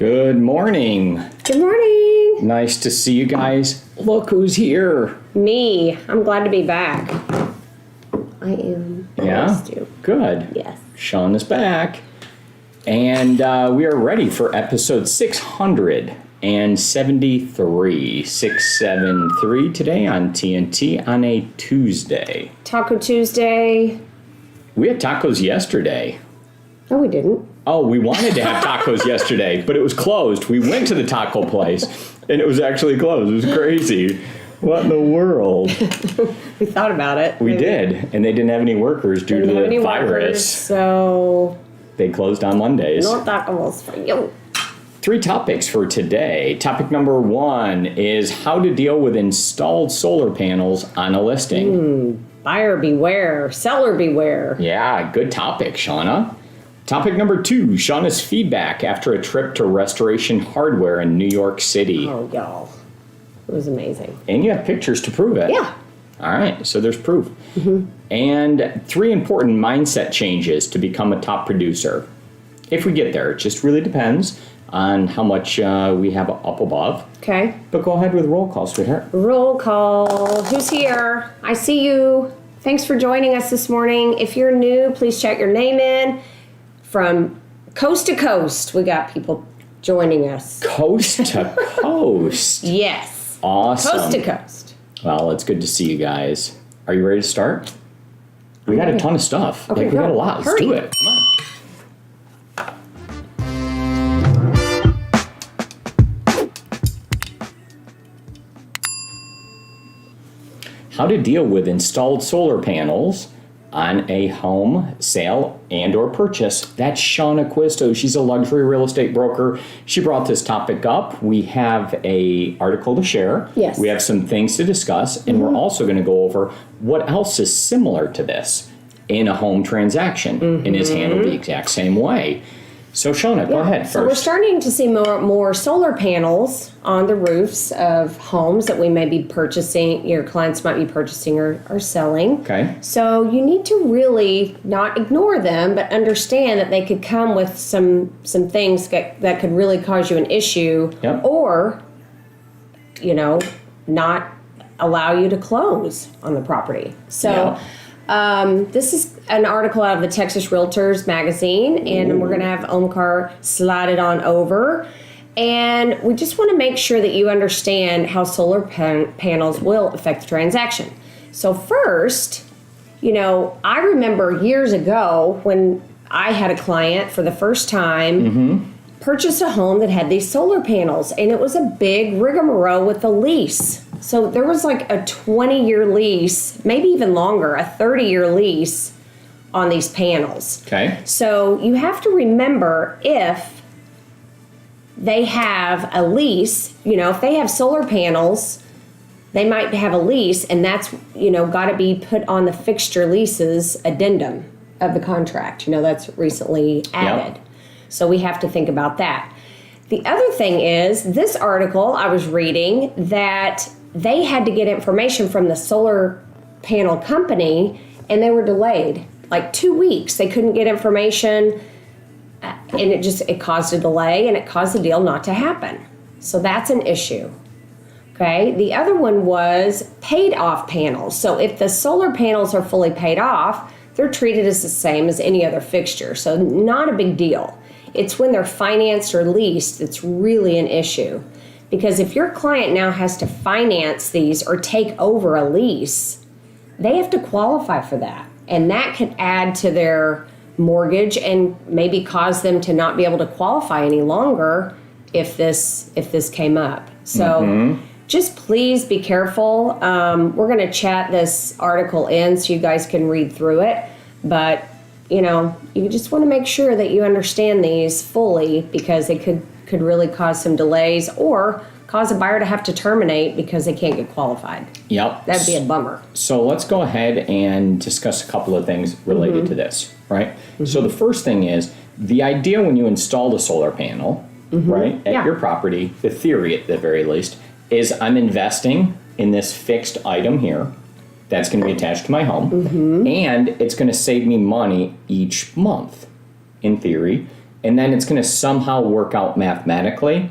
Good morning. Good morning. Nice to see you guys. Look who's here. Me. I'm glad to be back. I am. Yeah? Good. Yes. Sean is back. And we are ready for episode 673. 673 today on TNT on a Tuesday. Taco Tuesday. We had tacos yesterday. No, we didn't. Oh, we wanted to have tacos yesterday, but it was closed. We went to the taco place, and it was actually closed. It was crazy. What in the world? We thought about it. We did, and they didn't have any workers due to the virus. So they closed on Mondays. no tacos for you. 3 topics for today. Topic number 1 is how to deal with installed solar panels on a listing. Buyer beware. Seller beware. Yeah, good topic, Shana. Topic number 2, Shauna's feedback after a trip to Restoration Hardware in New York City. Oh, y'all. It was amazing. And you have pictures to prove it. Yeah. All right, so there's proof. And 3 important mindset changes to become a top producer. If we get there, it just really depends on how much we have up above. Okay. But go ahead with roll call, sweetheart. Roll call. Who's here? I see you. Thanks for joining us this morning. If you're new, please check your name in. From coast to coast, we got people joining us. Coast to coast. Yes. Awesome. Coast to coast. Well, it's good to see you guys. Are you ready to start? We got a ton of stuff. Okay, we got a lot. Let's hurry. do it. Come on. How to deal with installed solar panels on a home sale and or purchase. That's Shana Acquisto. She's a luxury real estate broker. She brought this topic up. We have a article to share. Yes. We have some things to discuss, and we're also going to go over what else is similar to this in a home transaction and is handled the exact same way. So Shana, go ahead first. So we're starting to see more solar panels on the roofs of homes that we may be purchasing, your clients might be purchasing or selling. Okay. So you need to really not ignore them, but understand that they could come with some things that could really cause you an issue. Yep. Or, not allow you to close on the property. So this is an article out of the Texas Realtors magazine, and we're going to have Omkar slide it on over. And we just want to make sure that you understand how solar panels will affect the transaction. So first, I remember years ago when I had a client for the first time purchase a home that had these solar panels, and it was a big rigmarole with the lease. So there was like a 20-year lease, maybe even longer, a 30-year lease on these panels. Okay. So you have to remember, if they have a lease, if they have solar panels, they might have a lease, and that's, got to be put on the fixture leases addendum of the contract. That's recently added. Yep. So we have to think about that. The other thing is, this article I was reading that they had to get information from the solar panel company, and they were delayed like 2 weeks. They couldn't get information, and it caused a delay, and it caused the deal not to happen. So that's an issue. Okay. The other one was paid off panels. So if the solar panels are fully paid off, they're treated as the same as any other fixture. So not a big deal. It's when they're financed or leased that's really an issue. Because if your client now has to finance these or take over a lease, they have to qualify for that. And that could add to their mortgage and maybe cause them to not be able to qualify any longer if this came up. So just please be careful. We're going to chat this article in so you guys can read through it. But, you just want to make sure that you understand these fully, because they could really cause some delays or cause a buyer to have to terminate because they can't get qualified. Yep. That'd be a bummer. So let's go ahead and discuss a couple of things related to this, right? So the first thing is, the idea when you install a solar panel, right, at your property, the theory at the very least, is I'm investing in this fixed item here that's going to be attached to my home, and it's going to save me money each month, in theory. and then it's going to somehow work out mathematically.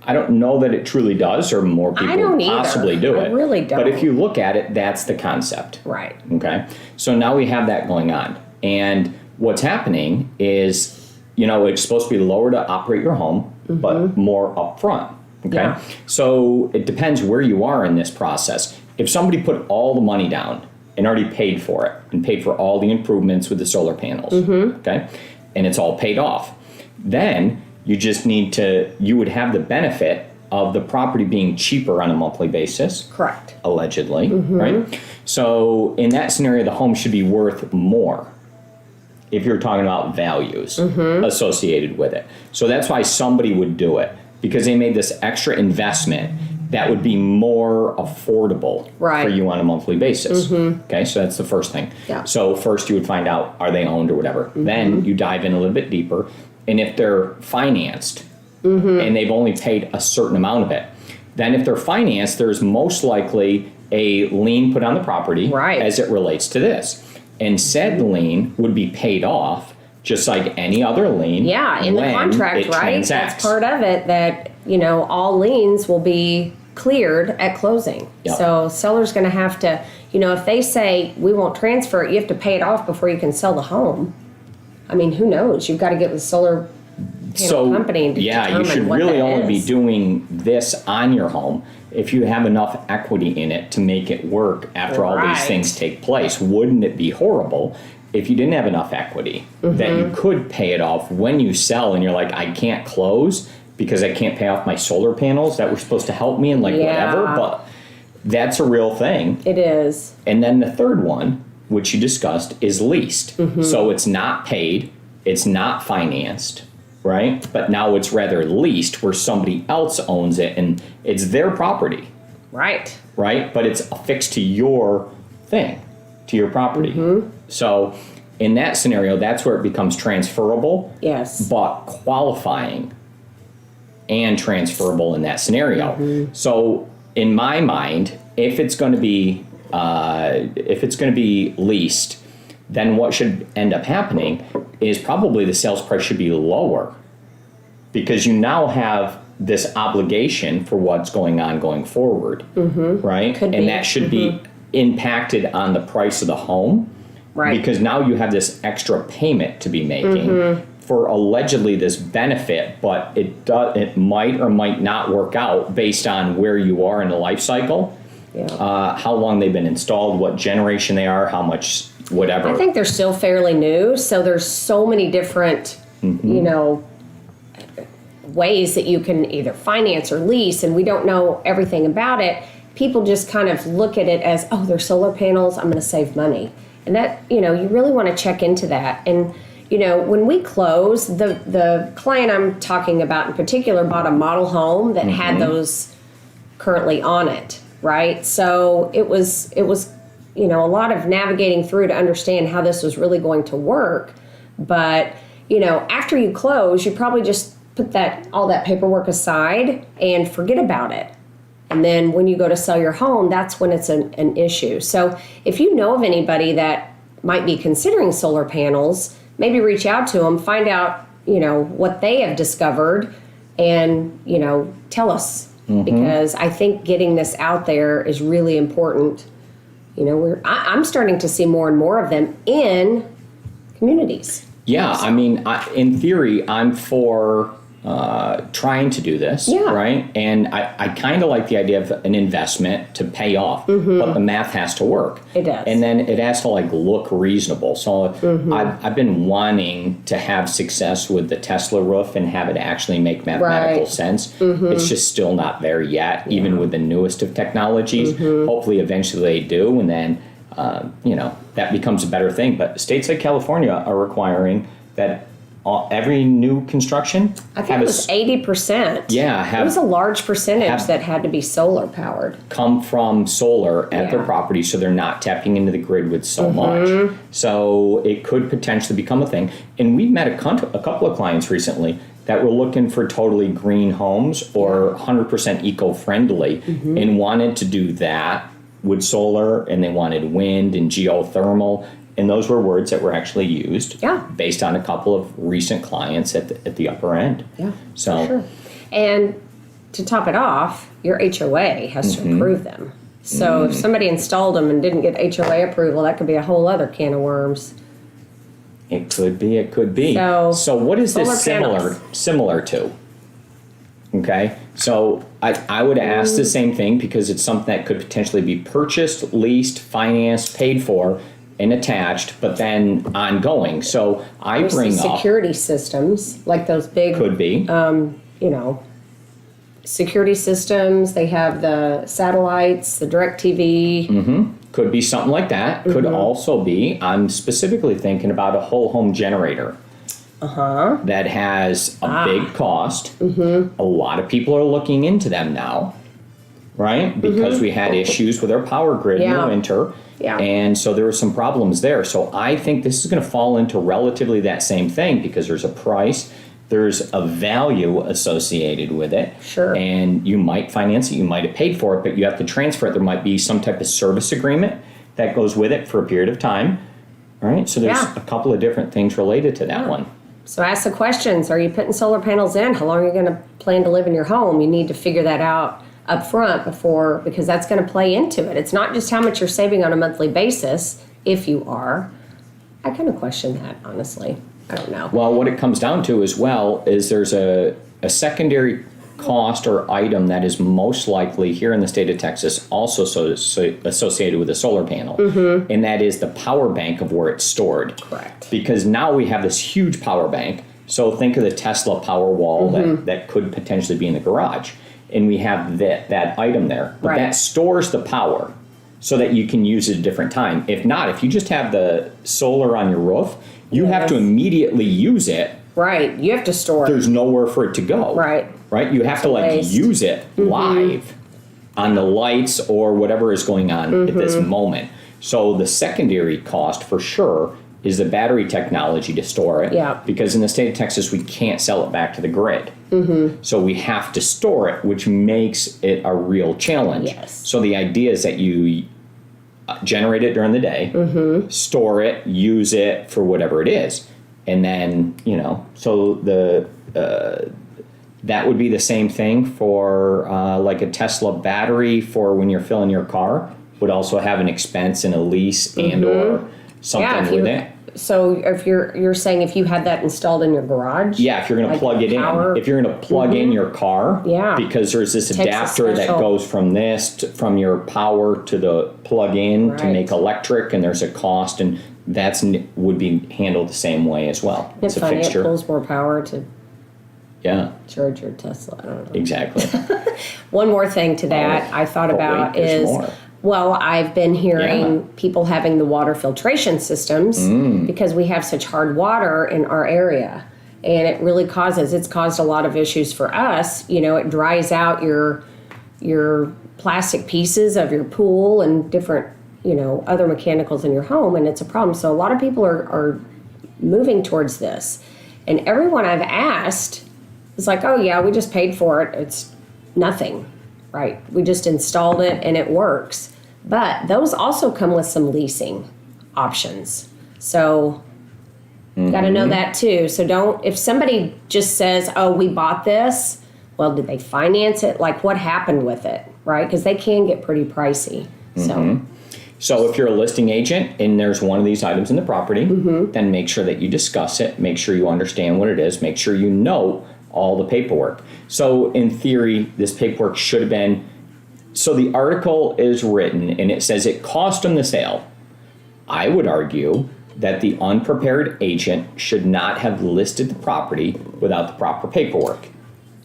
I don't know that it truly does, or more people don't either. possibly do it. I really don't. But if you look at it, that's the concept. Right. Okay. So now we have that going on. And what's happening is, it's supposed to be lower to operate your home, but more upfront. Okay. Yeah. So it depends where you are in this process. If somebody put all the money down and already paid for it and paid for all the improvements with the solar panels, okay, and it's all paid off, then you just you would have the benefit of the property being cheaper on a monthly basis. Correct. Allegedly, right? So in that scenario, the home should be worth more if you're talking about values associated with it. So that's why somebody would do it, because they made this extra investment that would be more affordable for you on a monthly basis. Okay, so that's the first thing. Yeah. So first you would find out, are they owned or whatever. Then you dive in a little bit deeper. And if they're financed and they've only paid a certain amount of it, then if they're financed, there's most likely a lien put on the property as it relates to this. And said lien would be paid off just like any other lien. Yeah, in the contract, right? Transacts. That's part of it, that, all liens will be cleared at closing. Yep. So seller's going to have to, if they say we won't transfer it, you have to pay it off before you can sell the home. I mean, who knows? You've got to get with the solar panel company to determine you should what really that only be is. doing this on your home if you have enough equity in it to make it work after all these things take place. Wouldn't it be horrible if you didn't have enough equity that you could pay it off when you sell and you're like, I can't close because I can't pay off my solar panels that were supposed to help me and whatever, but that's a real thing. It is. And then the third one, which you discussed, is leased. So it's not paid, it's not financed, right? But now it's rather leased, where somebody else owns it and it's their property. Right. Right? But it's affixed to your thing, to your property. So in that scenario, that's where it becomes transferable. Yes. But qualifying and transferable in that scenario. So in my mind, if it's going to be leased, then what should end up happening is probably the sales price should be lower, because you now have this obligation for what's going on going forward, right? And that should be impacted on the price of the home, right? Because now you have this extra payment to be making for allegedly this benefit, but it might or might not work out based on where you are in the life cycle. Yeah. How long they've been installed, what generation they are, how much, whatever. I think they're still fairly new, so there's so many different, ways that you can either finance or lease, and we don't know everything about it. People just kind of look at it as, oh, they're solar panels, I'm going to save money. And that, you really want to check into that. And, when we close, the client I'm talking about in particular bought a model home that had those currently on it. Right. So it was, a lot of navigating through to understand how this was really going to work. But, after you close, you probably just put all that paperwork aside and forget about it. And then when you go to sell your home, that's when it's an issue. So if you know of anybody that might be considering solar panels, maybe reach out to them, find out, what they have discovered, and, tell us. Because I think getting this out there is really important. I'm starting to see more and more of them in communities. Yeah, I mean, in theory, I'm for trying to do this, right? And I kind of like the idea of an investment to pay off, but the math has to work. It does. And then it has to look reasonable. So I've been wanting to have success with the Tesla roof and have it actually make mathematical sense. It's just still not there yet, even with the newest of technologies. Hopefully eventually they do, and then that becomes a better thing. But states like California are requiring that every new construction, I think it was 80%. Yeah, it was a large percentage that had to be solar powered. Come from solar at their property, so they're not tapping into the grid with so much. So it could potentially become a thing. And we've met a couple of clients recently that were looking for totally green homes or 100% eco-friendly and wanted to do that with solar, and they wanted wind and geothermal. And those were words that were actually used Yeah. based on a couple of recent clients at the upper end. Yeah, So, for sure. And to top it off, your HOA has to approve them. So if somebody installed them and didn't get HOA approval, that could be a whole other can of worms. it could be, it could be. So, what is this solar similar to? Okay, so I would ask the same thing because it's something that could potentially be purchased, leased, financed, paid for, and attached, but then ongoing. So I There's bring the up security systems, like those big, could be you know, security systems. They have the satellites, the direct TV. could be something like that. Could also be, I'm specifically thinking about a whole home generator. That has a big cost. A lot of people are looking into them now, right? Because we had issues with our power grid in the winter. Yeah. And so there were some problems there. So I think this is going to fall into relatively that same thing because there's a price, there's a value associated with it. Sure. And you might finance it, you might have paid for it, but you have to transfer it. There might be some type of service agreement that goes with it for a period of time. All right. So there's a couple of different things related to that one. So ask the questions. Are you putting solar panels in? How long are you going to plan to live in your home? You need to figure that out up front because that's going to play into it. It's not just how much you're saving on a monthly basis, if you are. I kind of question that, honestly. I don't know. Well, what it comes down to as well is there's a secondary cost or item that is most likely here in the state of Texas also associated with a solar panel, and that is the power bank of where it's stored. Correct. Because now we have this huge power bank. So think of the Tesla power wall that could potentially be in the garage. And we have that item there. But that stores the power so that you can use it at a different time. If not, if you just have the solar on your roof, you have to immediately use it. Right. You have to store it. There's nowhere for it to go. Right. Right? You have to waste. use it live on the lights or whatever is going on at this moment. So the secondary cost for sure is the battery technology to store it. Yeah. Because in the state of Texas, we can't sell it back to the grid. So we have to store it, which makes it a real challenge. Yes. So the idea is that you generate it during the day, store it, use it for whatever it is. And then, so that would be the same thing for like a Tesla battery for when you're filling your car, would also have an expense and a lease and or something with it. So if you're saying if you had that installed in your garage? Yeah, if you're going to plug it power, in. If you're going to plug in your car, because there's this adapter that goes from from your power to the plug-in to make electric, and there's a cost, and would be handled the same way as well. It's a funny, fixture. It pulls more power to Yeah. charge your Tesla. I don't know. Exactly. One more thing to that I thought about there's is, more. well, I've been hearing people having the water filtration systems because we have such hard water in our area. And it really it's caused a lot of issues for us. It dries out your plastic pieces of your pool and different, other mechanicals in your home, and it's a problem. So a lot of people are moving towards this. And everyone I've asked is like, oh yeah, we just paid for it. It's nothing, right? We just installed it and it works. But those also come with some leasing options. So got to know that too. So if somebody just says, oh, we bought this, well, did they finance it? Like what happened with it, right? Because they can get pretty pricey. So if you're a listing agent and there's one of these items in the property, then make sure that you discuss it, make sure you understand what it is, make sure you know all the paperwork. So in theory, this paperwork should have been, so the article is written and it says it cost them the sale. I would argue that the unprepared agent should not have listed the property without the proper paperwork.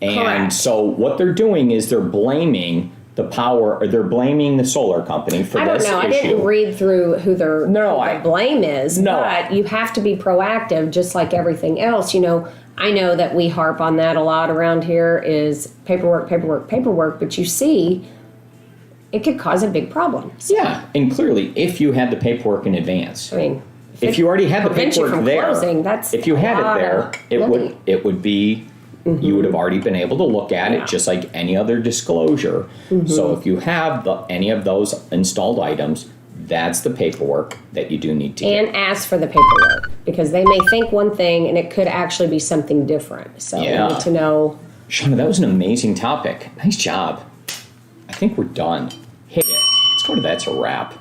And Correct. so what they're doing is they're blaming the power, or they're blaming the solar company for this issue. I didn't read through who the blame is, but you have to be proactive just like everything else. I know that we harp on that a lot around here is paperwork, but you see it could cause a big problem. So, yeah, and clearly if you had the paperwork in advance. I mean, if you already had the prevent you paperwork from there, closing, that's if you had a lot it there, of money. it would be you would have already been able to look at it just like any other disclosure. So if you have any of those installed items, that's the paperwork that you do need to get. And ask for the paperwork, because they may think one thing and it could actually be something different. So we need to know. Shana, that was an amazing topic. Nice job. I think we're done. Hit it. Let's go to That's a Wrap.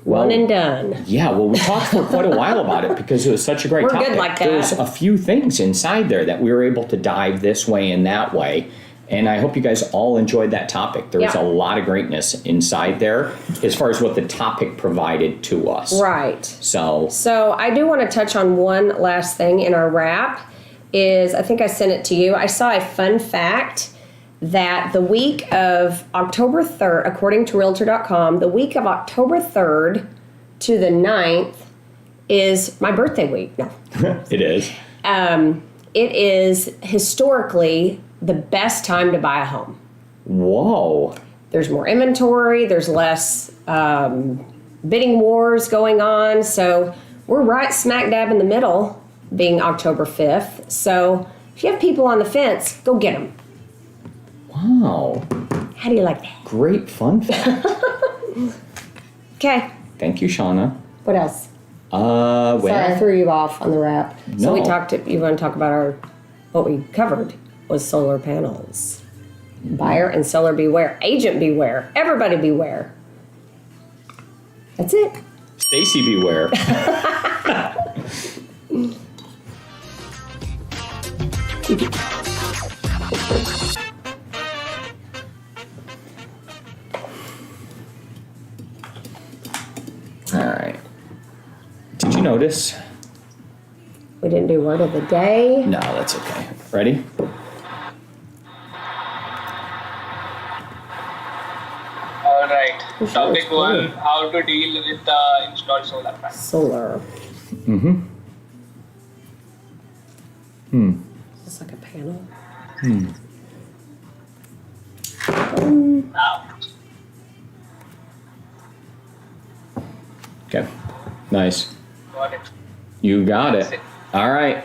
One and done. Yeah, well, we talked for quite a while about it because it was such a great topic. We're good like that. There's a few things inside there that we were able to dive this way and that way. And I hope you guys all enjoyed that topic. There was a lot of greatness inside there as far as what the topic provided to us. Right. So I do want to touch on one last thing in our wrap is, I think I sent it to you. I saw a fun fact that the week of October 3rd, according to Realtor.com, the week of October 3rd to the 9th is my birthday week. No. it is. It is historically the best time to buy a home. Whoa. There's more inventory. There's less bidding wars going on. So we're right smack dab in the middle, being October 5th. So if you have people on the fence, go get them. Wow. How do you like that? Great fun fact. Okay. Thank you, Shana. What else? Well, Sorry, I threw you off on the wrap. So we No. talked. You want to talk about what we covered was solar panels. Buyer and seller beware. Agent beware. Everybody beware. That's it. Stacy beware. All right. Did you notice? We didn't do word of the day. No, that's okay. Ready? All right. Sure, Topic it's one: cool. how to deal with the installed solar panels. Solar. Mm-hmm. Is this like a panel? Now, Okay. Nice. got it. You got it. All right.